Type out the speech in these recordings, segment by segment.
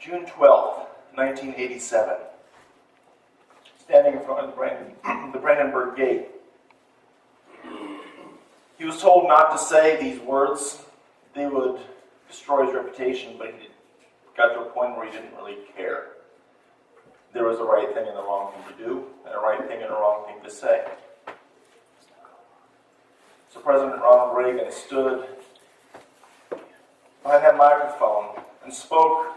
June 12th, 1987. Standing in front of the Brandenburg Gate. He was told not to say these words. They would destroy his reputation, but he got to a point where he didn't really care. There was a right thing and a wrong thing to do, and a right thing and a wrong thing to say. So President Ronald Reagan stood behind that microphone and spoke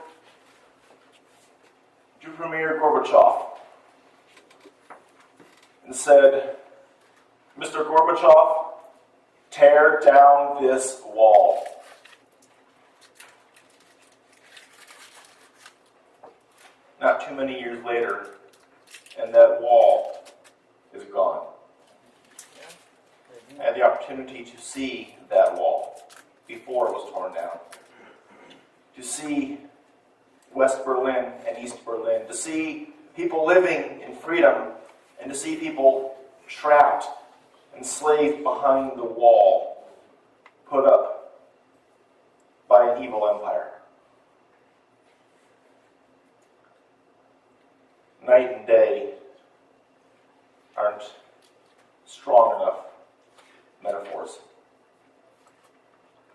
to Premier Gorbachev and said, "Mr. Gorbachev, tear down this wall." Not too many years later, and that wall is gone. I had the opportunity to see that wall before it was torn down. To see West Berlin and East Berlin. To see people living in freedom and to see people trapped, enslaved behind the wall, put up by an evil empire. Night and day aren't strong enough metaphors.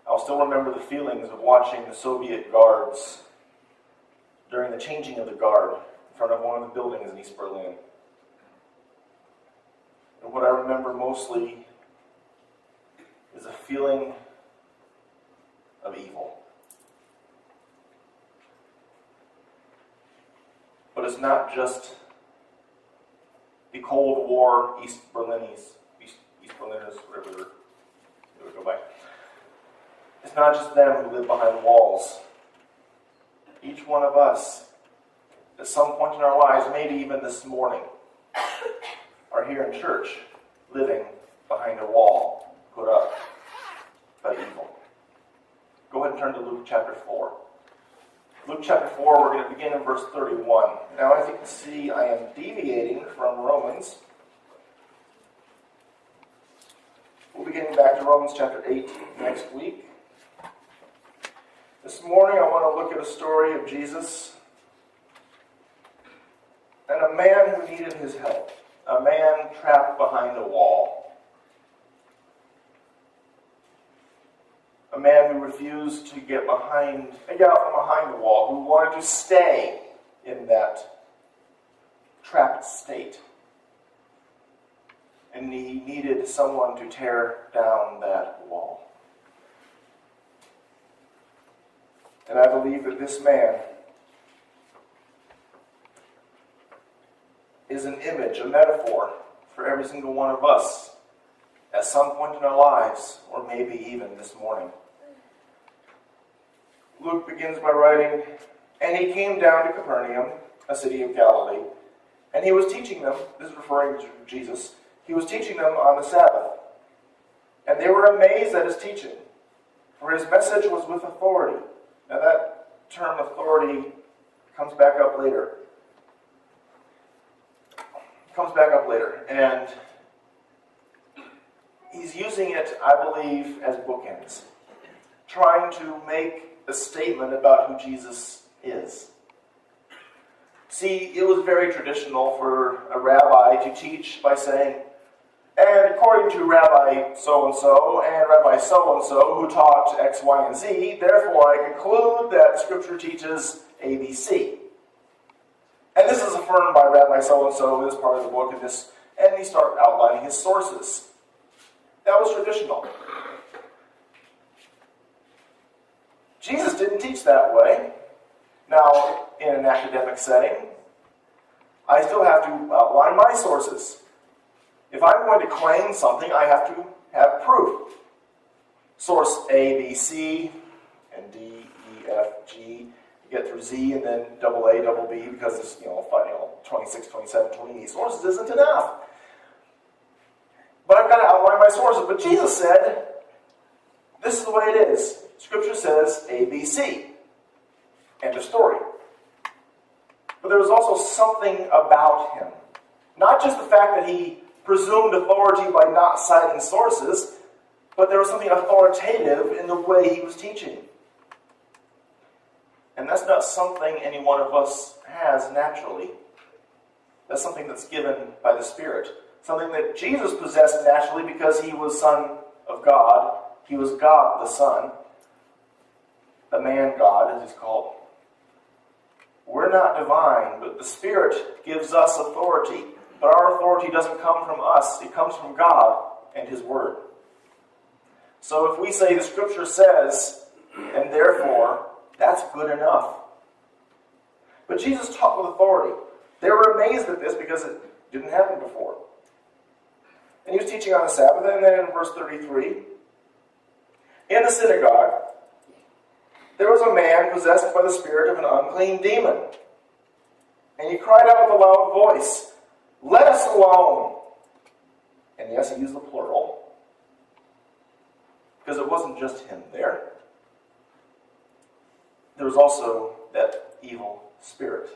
I'll still remember the feelings of watching the Soviet guards during the changing of the guard in front of one of the buildings in East Berlin. And what I remember mostly is a feeling of evil. But it's not just the Cold War East Berliners, whatever they would go by. It's not just them who live behind walls. Each one of us, at some point in our lives, maybe even this morning, are here in church, living behind a wall put up by evil. Go ahead and turn to Luke chapter 4. Luke chapter 4, we're going to begin in verse 31. Now, as you can see, I am deviating from Romans. We'll be getting back to Romans chapter 8 next week. This morning, I want to look at a story of Jesus and a man who needed his help. A man trapped behind a wall. A man who refused to get out from behind the wall, who wanted to stay in that trapped state. And he needed someone to tear down that wall. And I believe that this man is an image, a metaphor for every single one of us at some point in our lives, or maybe even this morning. Luke begins by writing, "And he came down to Capernaum, a city of Galilee, and he was teaching them," this is referring to Jesus, "he was teaching them on the Sabbath. And they were amazed at his teaching, for his message was with authority." Now that term authority comes back up later. And he's using it, I believe, as bookends, trying to make a statement about who Jesus is. See, it was very traditional for a rabbi to teach by saying, "And according to Rabbi so-and-so and Rabbi so-and-so who taught X, Y, and Z, therefore I conclude that Scripture teaches ABC." And this is affirmed by Rabbi so-and-so in this part of the book, and he started outlining his sources. That was traditional. Jesus didn't teach that way. Now, in an academic setting, I still have to outline my sources. If I'm going to claim something, I have to have proof. Source A, B, C, and D, E, F, G. You get through Z and then double A, double B, because it's 26, 27, 28 sources isn't enough. But I've got to outline my sources. But Jesus said, this is the way it is. Scripture says A, B, C. End of story. But there was also something about him. Not just the fact that he presumed authority by not citing sources, but there was something authoritative in the way he was teaching. And that's not something any one of us has naturally. That's something that's given by the Spirit. Something that Jesus possessed naturally because he was Son of God. He was God the Son. The man God, as he's called. We're not divine, but the Spirit gives us authority. But our authority doesn't come from us. It comes from God and his Word. So if we say the Scripture says, and therefore, that's good enough. But Jesus taught with authority. They were amazed at this because it didn't happen before. And he was teaching on the Sabbath, and then in verse 33, in the synagogue, there was a man possessed by the spirit of an unclean demon. And he cried out with a loud voice, "Let us alone!" And yes, he used the plural, because it wasn't just him there. There was also that evil spirit.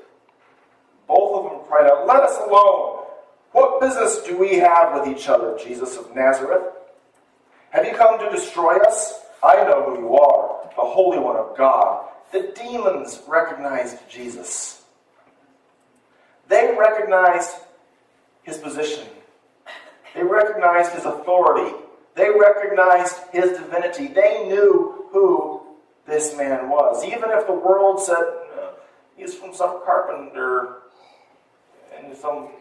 Both of them cried out, "Let us alone! What business do we have with each other, Jesus of Nazareth? Have you come to destroy us? I know who you are, the Holy One of God." The demons recognized Jesus. They recognized his position. They recognized his authority. They recognized his divinity. They knew who this man was. Even if the world said, he's from some carpenter and some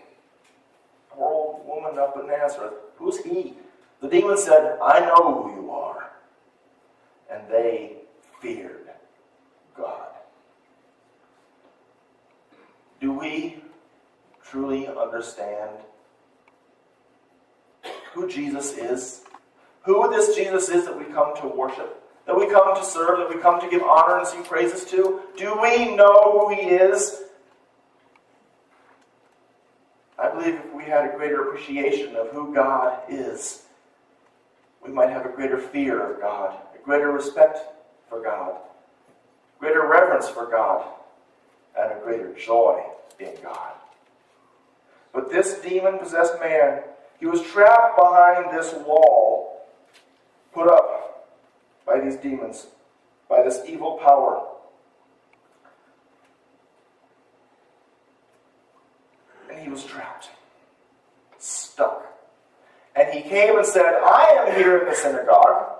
poor old woman up in Nazareth. Who's he? The demon said, "I know who you are." And they feared God. Do we truly understand who Jesus is? Who this Jesus is that we come to worship? That we come to serve? That we come to give honor and sing praises to? Do we know who he is? I believe if we had a greater appreciation of who God is, we might have a greater fear of God, a greater respect for God, greater reverence for God, and a greater joy in God. But this demon-possessed man, he was trapped behind this wall put up by these demons, by this evil power. And he was trapped, stuck. And he came and said, "I am here in the synagogue.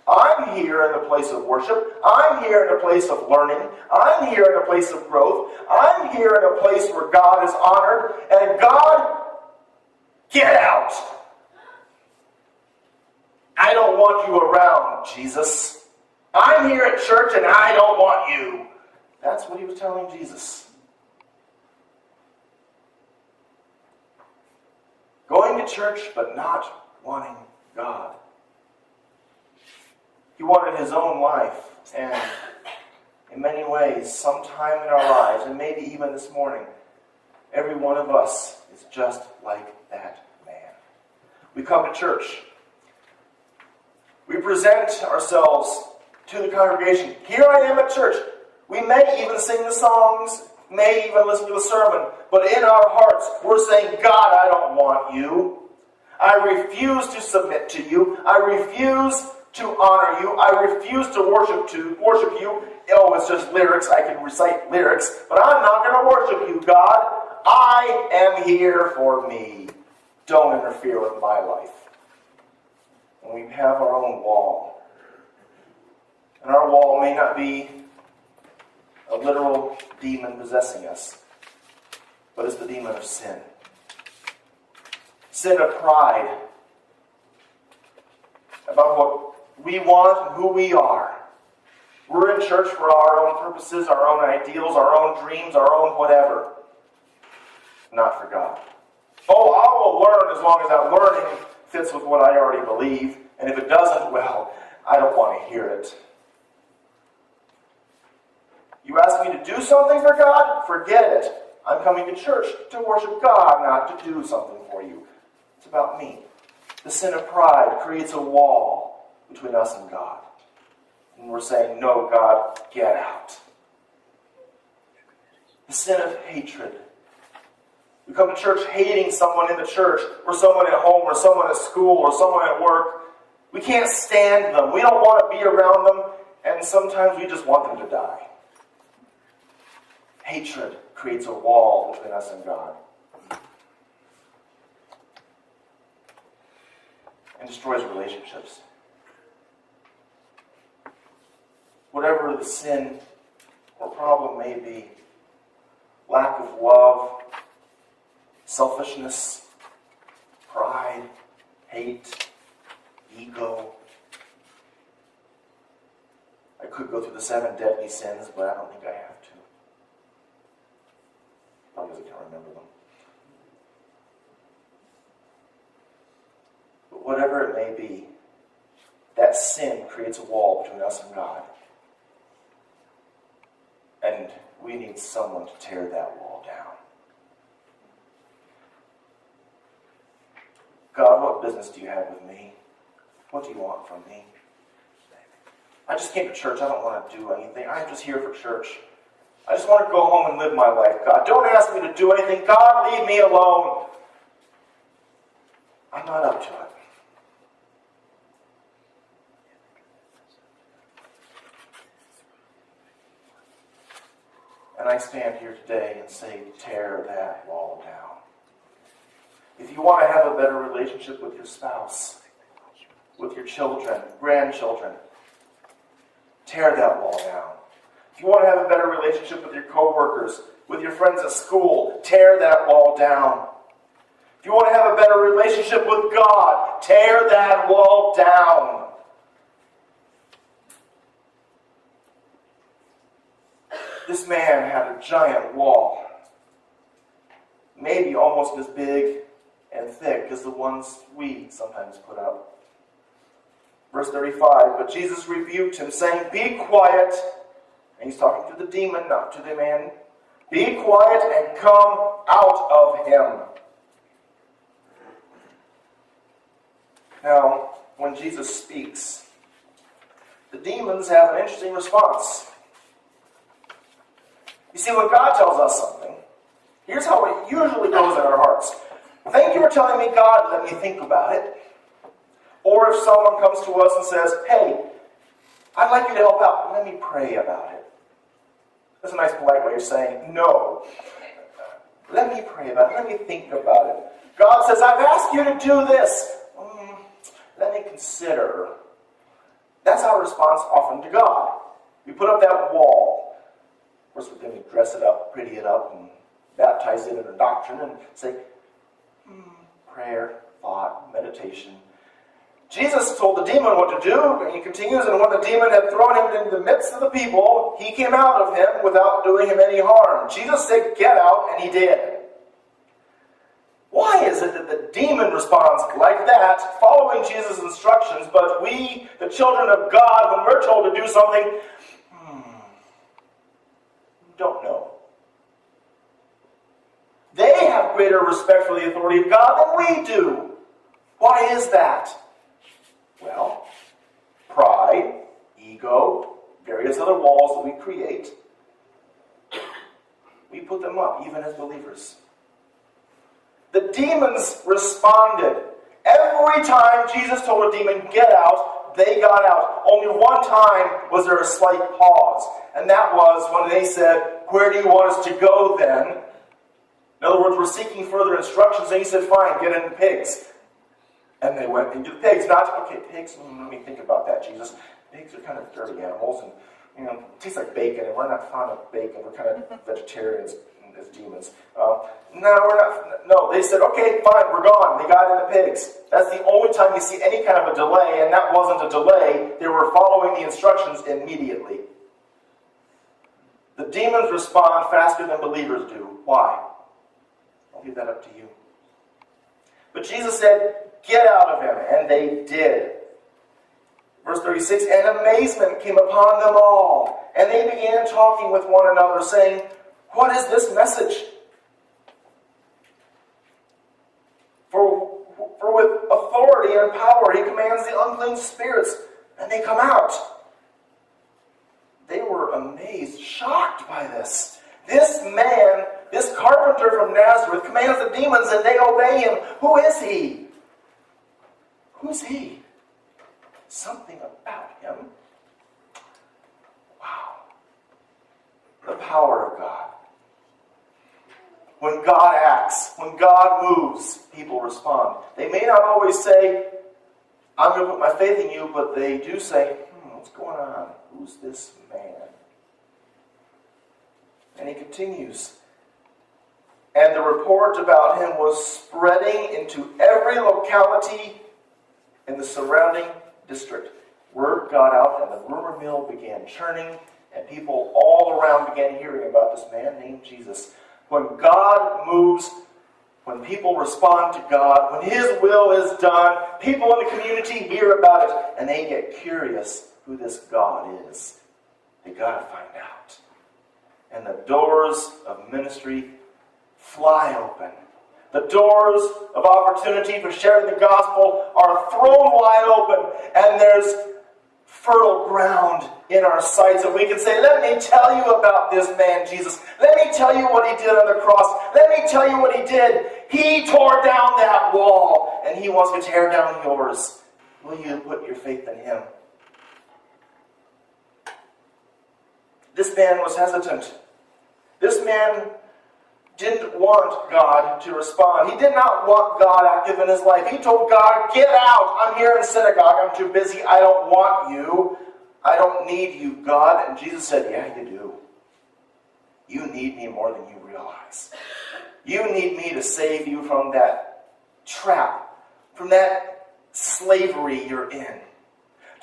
I'm here in the place of worship. I'm here in a place of learning. I'm here in a place of growth. I'm here in a place where God is honored. And God, get out! I don't want you around, Jesus. I'm here at church and I don't want you." That's what he was telling Jesus. Going to church but not wanting God. He wanted his own life, and in many ways, sometime in our lives, and maybe even this morning, every one of us is just like that man. We come to church. We present ourselves to the congregation. Here I am at church. We may even sing the songs, may even listen to the sermon, but in our hearts, we're saying, "God, I don't want you. I refuse to submit to you. I refuse to honor you. I refuse to worship you. Oh, it's just lyrics. I can recite lyrics, but I'm not going to worship you, God. I am here for me. Don't interfere with my life." And we have our own wall. And our wall may not be a literal demon possessing us, but it's the demon of sin. Sin of pride about what we want and who we are. We're in church for our own purposes, our own ideals, our own dreams, our own whatever. Not for God. Oh, I will learn as long as that learning fits with what I already believe. And if it doesn't, well, I don't want to hear it. You ask me to do something for God? Forget it. I'm coming to church to worship God, not to do something for you. It's about me. The sin of pride creates a wall between us and God. And we're saying, "No, God, get out." The sin of hatred. We come to church hating someone in the church, or someone at home, or someone at school, or someone at work. We can't stand them. We don't want to be around them, and sometimes we just want them to die. Hatred creates a wall between us and God. And destroys relationships. Whatever the sin or problem may be, lack of love, selfishness, pride, hate, ego. I could go through the 7 deadly sins, but I don't think I have to. Probably because I can't remember them. But whatever it may be, that sin creates a wall between us and God. And we need someone to tear that wall down. God, what business do you have with me? What do you want from me? I just came to church. I don't want to do anything. I'm just here for church. I just want to go home and live my life. God, don't ask me to do anything. God, leave me alone. I'm not up to it. And I stand here today and say, tear that wall down. If you want to have a better relationship with your spouse, with your children, grandchildren, tear that wall down. If you want to have a better relationship with your coworkers, with your friends at school, tear that wall down. If you want to have a better relationship with God, tear that wall down. This man had a giant wall, maybe almost as big and thick as the ones we sometimes put up. Verse 35, but Jesus rebuked him, saying, be quiet. And he's talking to the demon, not to the man. Be quiet and come out of him. Now, when Jesus speaks, the demons have an interesting response. You see, when God tells us something, here's how it usually goes in our hearts. Thank you for telling me, God, let me think about it. Or if someone comes to us and says, hey, I'd like you to help out, let me pray about it. That's a nice polite way of saying, no. Let me pray about it. Let me think about it. God says, I've asked you to do this. Let me consider. That's our response often to God. We put up that wall. Of course, then we dress it up, pretty it up, and baptize it in a doctrine and say, prayer, thought, meditation. Jesus told the demon what to do, and he continues, and when the demon had thrown him into the midst of the people, he came out of him without doing him any harm. Jesus said, get out, and he did. Why is it that the demon responds like that, following Jesus' instructions, but we, the children of God, when we're told to do something, don't know? They have greater respect for the authority of God than we do. Why is that? Well, pride, ego, various other walls that we create, we put them up even as believers. The demons responded. Every time Jesus told a demon, get out, they got out. Only one time was there a slight pause. And that was when they said, where do you want us to go then? In other words, we're seeking further instructions. And he said, fine, get in the pigs. And they went into the pigs. Not, okay, pigs, let me think about that, Jesus. Pigs are kind of dirty animals. And, it tastes like bacon. And we're not fond of bacon. We're kind of vegetarians as demons. No, we're not. No, they said, okay, fine, we're gone. They got in the pigs. That's the only time you see any kind of a delay, and that wasn't a delay. They were following the instructions immediately. The demons respond faster than believers do. Why? I'll leave that up to you. But Jesus said, get out of him, and they did. Verse 36, and amazement came upon them all, and they began talking with one another, saying, what is this message? For with authority and power he commands the unclean spirits, and they come out. They were amazed, shocked by this. This man, this carpenter from Nazareth, commands the demons and they obey him. Who is he? Who's he? Something about him. Wow. The power of God. God acts, when God moves, people respond. They may not always say, I'm going to put my faith in you, but they do say, what's going on? Who's this man? And he continues. And the report about him was spreading into every locality in the surrounding district. Word got out and the rumor mill began churning, and people all around began hearing about this man named Jesus. When God moves, when people respond to God, when His will is done, people in the community hear about it, and they get curious who this God is. They got to find out. And the doors of ministry fly open. The doors of opportunity for sharing the gospel are thrown wide open, and there's fertile ground in our sights that we can say, let me tell you about this man Jesus. Let me tell you what he did on the cross. Let me tell you what he did. He tore down that wall, and he wants to tear down yours. Will you put your faith in him? This man was hesitant. This man didn't want God to respond. He did not want God active in his life. He told God, get out. I'm here in synagogue. I'm too busy. I don't want you. I don't need you, God. And Jesus said, yeah, you do. You need me more than you realize. You need me to save you from that trap, from that slavery you're in.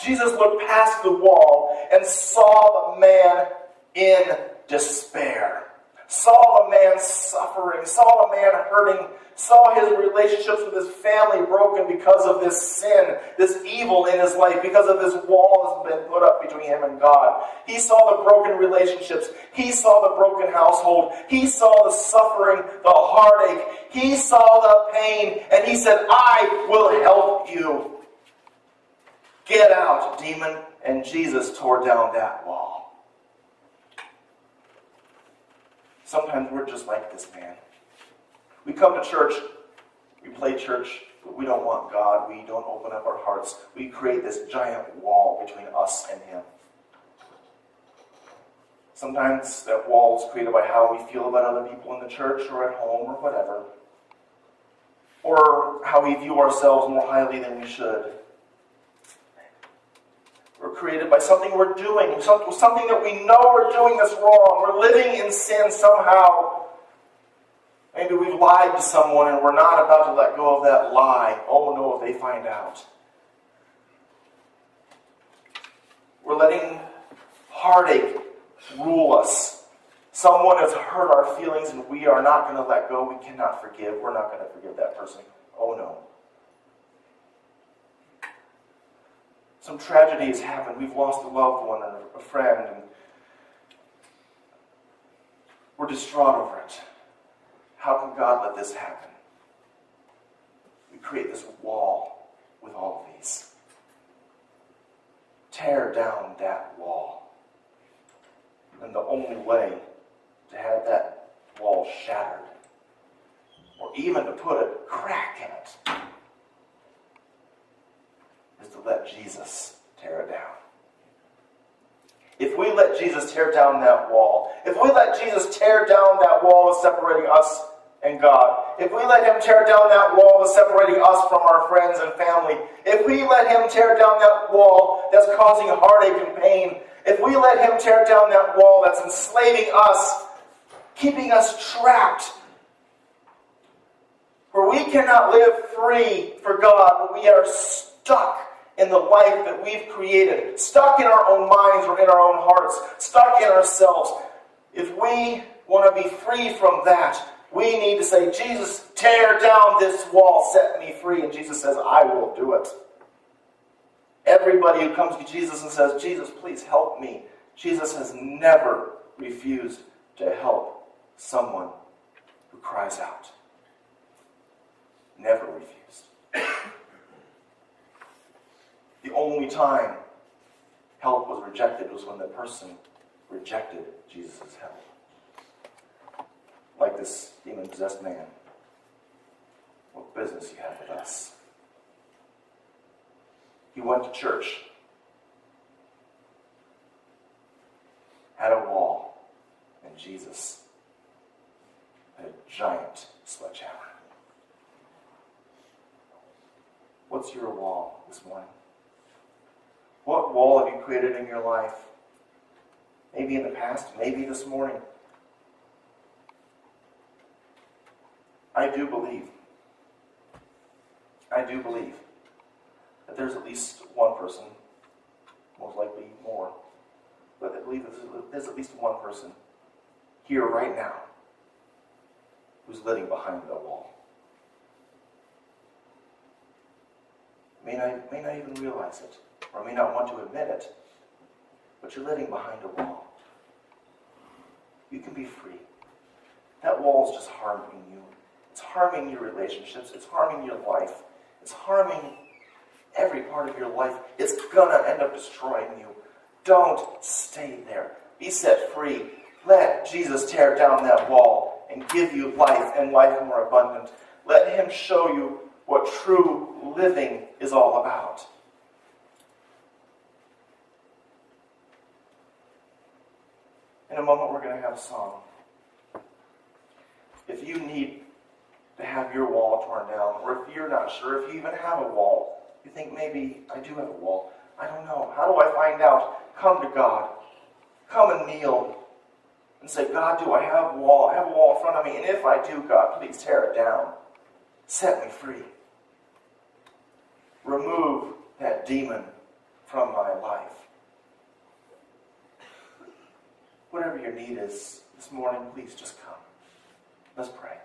Jesus looked past the wall and saw the man in despair. Saw the man suffering, saw the man hurting, saw his relationships with his family broken because of this sin, this evil in his life, because of this wall that's been put up between him and God. He saw the broken relationships. He saw the broken household. He saw the suffering, the heartache. He saw the pain, and he said, I will help you. Get out, demon. And Jesus tore down that wall. Sometimes we're just like this man. We come to church, we play church, but we don't want God. We don't open up our hearts. We create this giant wall between us and him. Sometimes that wall is created by how we feel about other people in the church or at home or whatever. Or how we view ourselves more highly than we should. We're created by something we're doing, something that we know we're doing that's wrong. We're living in sin somehow. Maybe we've lied to someone and we're not about to let go of that lie. Oh no, if they find out. We're letting heartache rule us. Someone has hurt our feelings and we are not going to let go. We cannot forgive. We're not going to forgive that person. Oh no. Some tragedy has happened. We've lost a loved one or a friend, and we're distraught over it. How can God let this happen? We create this wall with all of these. Tear down that wall. And the only way to have that wall shattered, or even to put a crack in it, is to let Jesus tear it down. If we let Jesus tear down that wall, if we let Jesus tear down that wall that's separating us and God, if we let him tear down that wall that's separating us from our friends and family, if we let him tear down that wall that's causing heartache and pain, if we let him tear down that wall that's enslaving us, keeping us trapped, where we cannot live free for God, but we are stuck in the life that we've created, stuck in our own minds or in our own hearts, stuck in ourselves. If we want to be free from that, we need to say, Jesus, tear down this wall, set me free. And Jesus says, I will do it. Everybody who comes to Jesus and says, Jesus, please help me, Jesus has never refused to help someone who cries out. Never refused. The only time help was rejected was when the person rejected Jesus' help. Like this demon-possessed man. What business you have with us? He went to church. Had a wall. And Jesus had a giant your wall this morning? What wall have you created in your life? Maybe in the past, maybe this morning. I do believe that there's at least one person, most likely more, but I believe there's at least one person here right now who's living behind the wall. May not even realize it, or may not want to admit it, but you're living behind a wall. You can be free. That wall is just harming you. It's harming your relationships. It's harming your life. It's harming every part of your life. It's gonna end up destroying you. Don't stay there. Be set free. Let Jesus tear down that wall and give you life and life more abundant. Let him show you what true living is all about. In a moment, we're going to have a song. If you need to have your wall torn down, or if you're not sure if you even have a wall, you think maybe I do have a wall. I don't know. How do I find out? Come to God. Come and kneel and say, God, do I have a wall? I have a wall in front of me, and if I do, God, please tear it down. Set me free. Remove that demon from my life. Whatever your need is this morning, please just come. Let's pray.